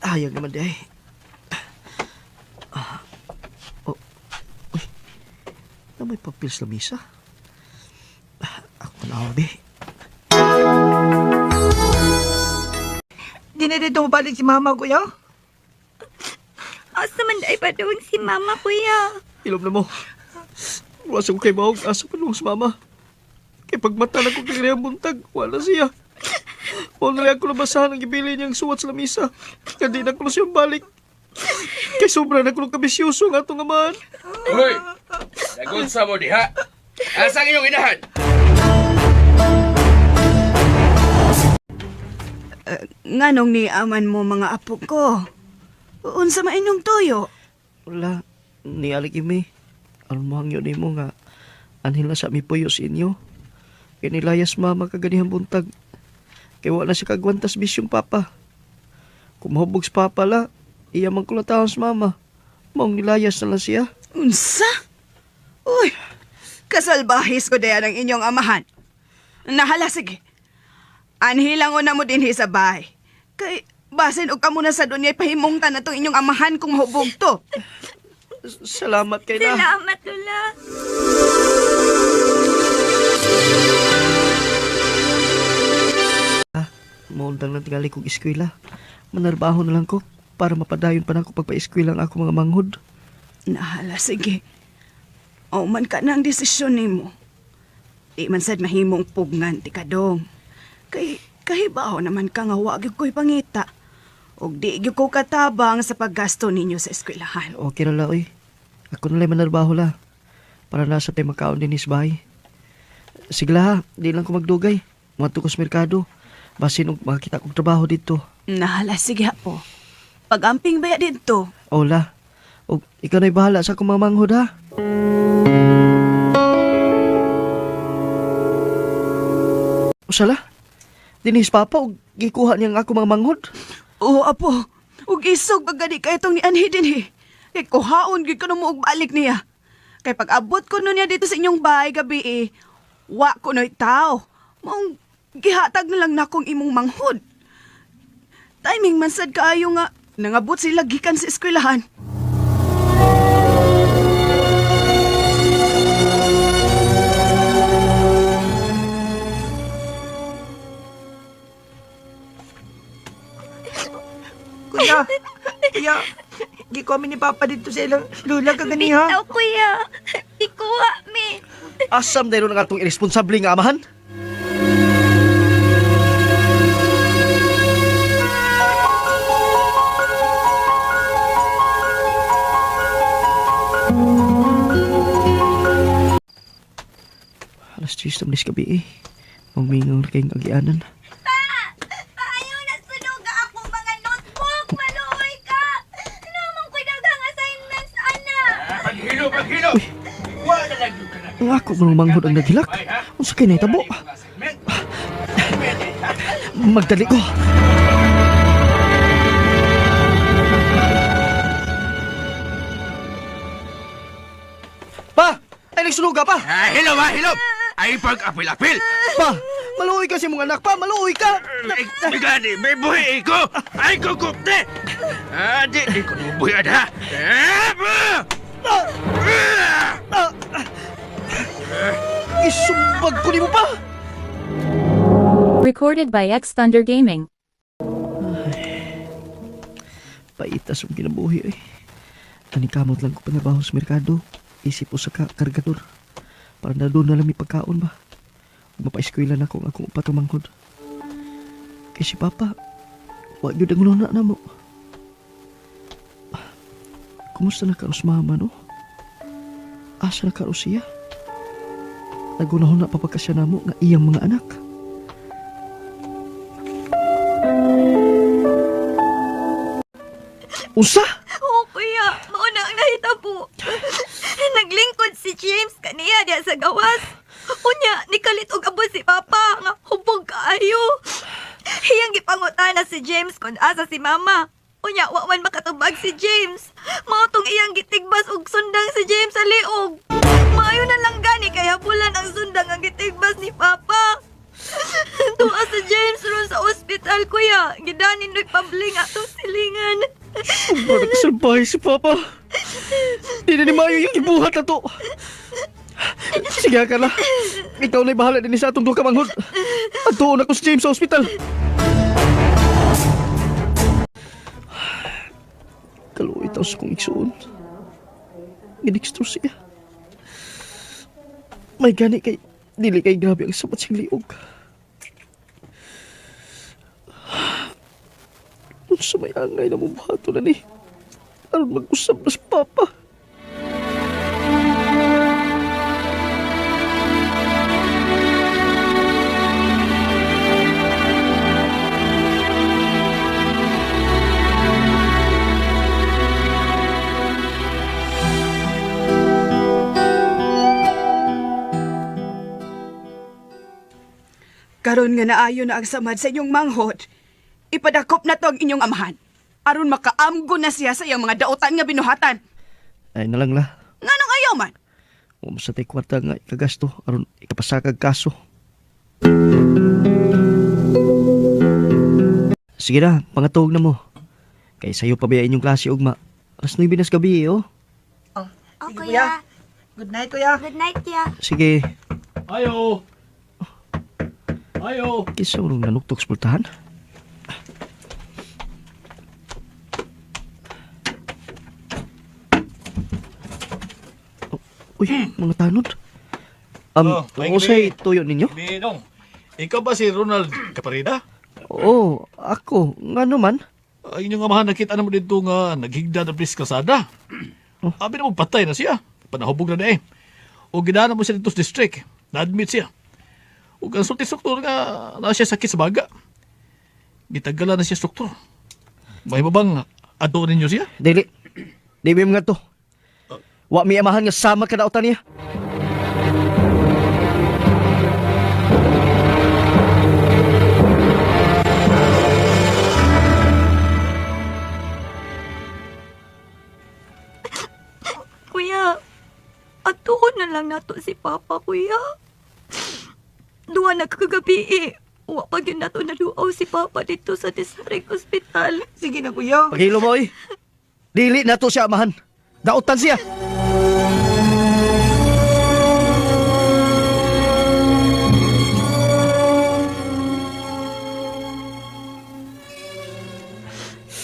Hayag naman di ay. Oh, uy. Na may papel sa misa. Ako na be. Di na dito balik si mama, kuya. Asa man day pa doon si mama, kuya? Ilom na mo. Wasa ko kay Mahog. Asa pa nung sa mama. Kay pagmata na ko kay Rehang Buntag. Wala siya. O na ako nabasahan ang ibili niyang suwat sa lamisa. Kaya di na ko na siyang balik. Kay sobra na ko ng kabisyoso nga itong amahan. Hoy! Nagunsa mo diha! Asa ang inyong inahan? Nganong ni aman mo mga apo ko? Unsa man inyong tuyo? Wala. Ni Aligimi. Ano mo hangyo ni mo nga. Anhil na sa mi puyo sa inyo. Kaya nilayas mama kaganihang buntag. Kaya wala siya kagwantas bisyong papa. Kung mahubog sa papa la, iya man kulatahon sa mama. Maong nilayas na lang siya. Unsa? Uy, kasalbahis ko daya ng inyong amahan. Nahala, sige. Anhilangon na mo din sa bahay. Kay, basin og kamo na sa dunya'y pahimungtan na itong inyong amahan kung mahubog to. Salamat kay na. Salamat, Lola. Maundang lang tingali kong eskwela. Manarbaho na lang ko para mapadayon pa na ako pagpa-eskwela ang ako mga manghod. Nahala, sige. O man ka na ang desisyon ni mo. Di man sad mahimong pugngan ti kadong. Kahibaw naman ka nga wag ko'y pangita. Og di gyud ko katabang sa paggasto ninyo sa eskwelahan. Okay na la, oy. Ako na lang manarbaho la. Para nasa tayo makaon din is bahay. Sige la ha, di lang ko magdugay. Mato ko sa merkado. Basin og makakita kong trabaho dito. Nahala, sige po. Pag-amping baya dito. Ola. O ikaw na'y bahala sa akong mga manghod ha. Usala? Dinis papa og gikuha niyang ako mga manghod. Oo, apo. Ug isog pagani ka itong ni Anhi din Kay kuhaon gyud ko mo og balik niya. Kay pag-abot ko nun niya dito sa inyong bahay gabi wa ko no'y tao. Maong gihatag na lang na akong imong manghod. Timing man sad kaayo nga nangabot sila gikan sa eskwelahan. Kuya, di ko ni Papa dito sa ilang lula kaganiha. Bitaw, kuya. Ikuha, mi. Asam dahil nga itong irresponsable nga amahan. Alas 10 na gabi eh. Mamingaw na kayong agianan. Ayaw na sunog akong mga notebook. Maluoy ka. Naman ko'y dagang assignments, ana. Paghilo! Wala na yung ka na. Ang ako mga manghod ang naghilak. Kung sa kayo na itabo. Magdali ko. Pa! Ay nagsunuga pa! Hilom! Ay pag-apil-apil! Pa! Maluoy ka si mong anak pa! Maluoy ka! Gani, may buhay ko! Ay kukupte! Di ko nubuhay ha! Isumbag ko ni mo pa! Recorded by X Thunder Gaming. Paitas ang kinabuhi eh. Tanikamot lang ko panabaho sa merkado. Isip ko sa kargador. Para na doon na lang may pagkaon ba? Kung mapa-eskwela na akong upat ang manghod. Kaya si Papa, wag yun ang nuna na mo. Kumusta na karos mama no? Asa na karos siya? Nagunahon na papagkasya na mo nga iyang mga anak. Usa? Oo, kuya. Mauna ang nahitabo. Naglingkod si James kaniya diya sa gawas. Unya, nikalit og abo si Papa nga hubog kaayo. Hiyang gipangutana si James kung asa si Mama. Unya, wa man makatubag si James. Mautong iyang gitigbas og sundang si James sa liog. Maayo na lang gani kaya bulan ang sundang ang gitigbas ospital, kuya. Gidanin do'y pabling atong silingan. Para kasalbahay si Papa. Di na ni Mayo yung ibuhat na to. Sige ka na. Ikaw na'y bahala din sa atong duha ka manghod. At tuon ako si James sa ospital. Kaluoy taos kong igsuon. Ginixtor siya. May gani kay dili kay grabe ang sabat siyang liog. Sa may angay na mubuhato na ni. Aron mag-usap na si Papa. Karon nga naayo na ang samad sa inyong manghod, ipadakop na to ang inyong amahan. Aron makaamgo na siya sa iyang mga daotan nga binuhatan. Ay na lang la. Nga nang ayaw man. Huwag sa tay kwarta nga ikagasto. Aron ikapasakag kaso. Sige na, pangatog na mo. Kay sayo pabayain yung klase ugma. Alas 9 nas gabi oh. Oh, Oh, sige, kuya. Good night, kuya. Good night, kuya. Sige. Ayo! Ayo! Isa mo nung nanuktok sa pultahan. Uy, mga tanod. may Usay gabi. tuyo ninyo? Ninong, ikaw ba si Ronald Caparida? Oo, ako. Nga naman. Ay, inyong amahan nakita naman dito nga naghigda na Pris Calzada. Abi na mo patay na siya. Panahubog na na eh. O ginana mo siya dito sa district. Na-admit siya. O ang sulti-struktur nga na siya sakit sa baga. Gitagala na siya struktur. May babang ato ninyo siya? Dili. Dili mo nga to. Wa mi amahan nga sama ka na niya. Kuya, atuon na lang nato si Papa, kuya. Duwa na kagabi eh. Wa pa yun nato naluaw si Papa dito sa district hospital. Sige na, kuya. Paghilo mo oy. Dili na to siya amahan. Dautan siya.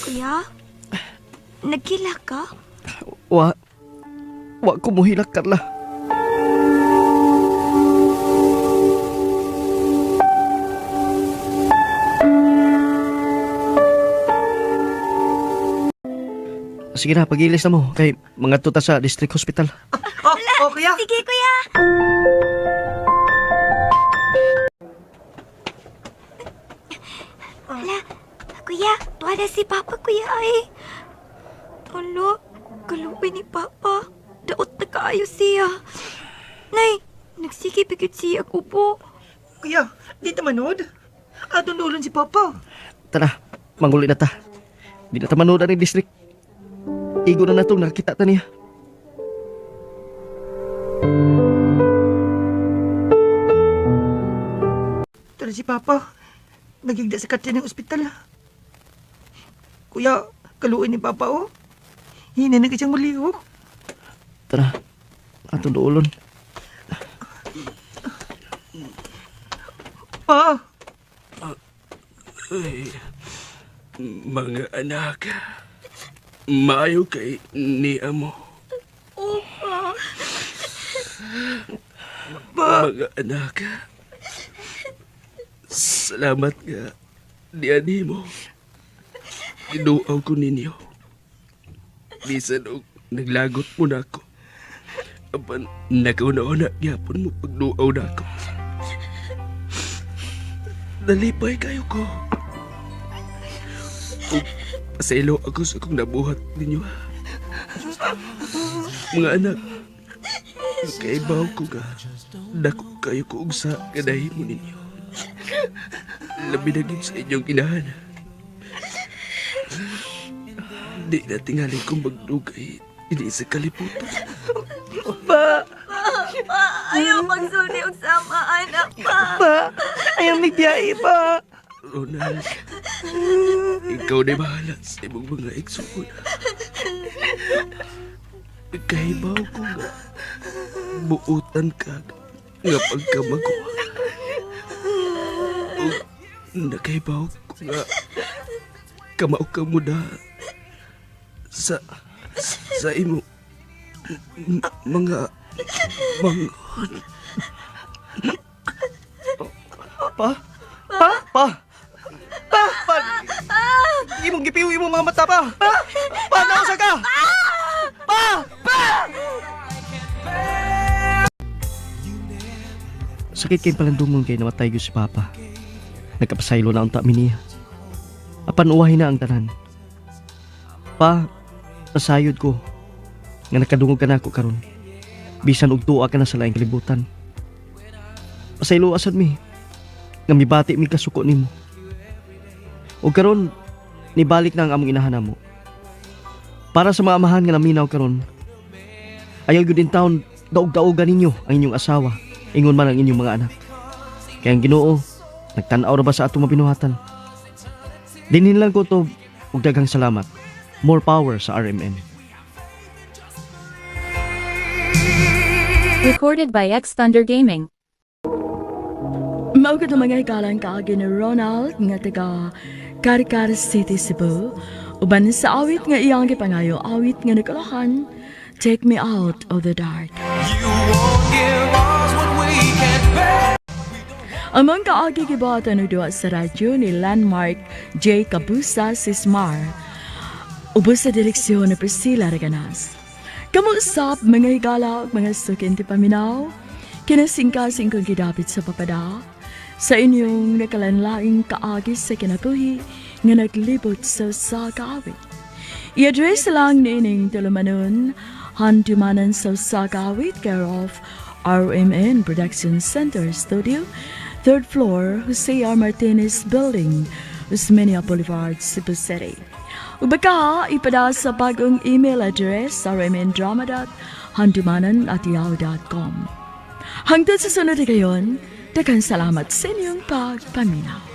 Kuya, nagkila ka? Wa ko muhilak Carla. Sige na, pagilis na mo. Kay mga tuta sa district hospital. Oh, kuya. Sige, kuya. Hala, kuya, tuwa na si Papa, kuya ay. Hala, kaluwi ni Papa. Daot na kaayo siya. Nay, nagsige bigit siya kupo. Kuya, di ta manood. Atong dulon si Papa. Tara, mangguli na ta. Di na ta manood ang district. Igo na natong nakakita ta niya. Tara si Papa. Nagigda sa katya ng ospital. Kuya, kaluin ni Papa, oh. Hina na kayang maliho. Tara, atong doolon. Pa, Mga anak, maayo kay niya mo. Opa. Mga anak, salamat nga diyan mo. Inuaw ko ninyo. Bisan og naglagot mo na ako. Apan nakauna-una gyapon mo pagduaw na ako. Nalipay kayo ko. Ug pasaylo ako sa kong nabuhat ninyo. Mga anak, kaibaw ko nga dako kayo ko og sa kadahimo ninyo. Labi na gid sa inyong inahan. Di na tingali kong magdugay. Hindi sa kaliputan. Ayaw magsulti og sama, anak pa. pa, ayaw migbiyahe pa. Ronald, ikaw na bahala sa imong mga eksuna. Kahibaw ko nga, buutan ka nga pagkamaguwa. O nakahibaw ko nga, kamao ka muna sa imo mga mangon. Pa? Imong gipiw imong mga mata pa. Pa, nausa ka. Sakit kay palandungon kay namatay gyud si Papa. Nagkapasaylo na unta mi niya. Apan uwahin na ang tanan. Pa, nasayod ko nga nakadungog ka na ako karon. Bisan og tuwa ka na sa laing kalibutan. Pasaylo asad mi nga mibati mi kasuko nimo. O karon nibalik na ang among inahan mo. Para sa mga amahan nga naminaw karon, ayaw gyud din taon daog-daogan ninyo ang inyong asawa, ingon man ang inyong mga anak. Kaya ang Ginoo nagtan-aw ra ba sa atong mabinuhatan? Dinhin lang ko to og daghang salamat. More power sa RMN. Recorded by X Thunder Gaming. Mao ka mga hikalang kaagi ni Ronald nga taga Caricar City, Cebu. Uban sa awit nga iyang gipangayo, awit nga nagkalahan, Take Me Out of the Dark. Among kaagi gibatan duwa sa radyo ni Landmark J. Cabusa Sismar. Ubos sa direksyon ni Priscilla Reganas. Kamusap mga higala mga sukin ti paminaw. Kinasingkasing kong gidapit sa papada. Sa inyong nakalanlaing kaagi sa kinabuhi nga naglibot sa kaawit. I-address lang ni ining tulumanon handumanan sa kaawit care of RMN Production Center Studio, 3rd floor, Jose R. Martinez Building, Usmeña Boulevard, Cebu City. Ubaka ipada sa bagong email address rmndrama.handumanan@yahoo.com. Hangtod sa sunod na gayon, daghang salamat sa inyong pagpaminaw.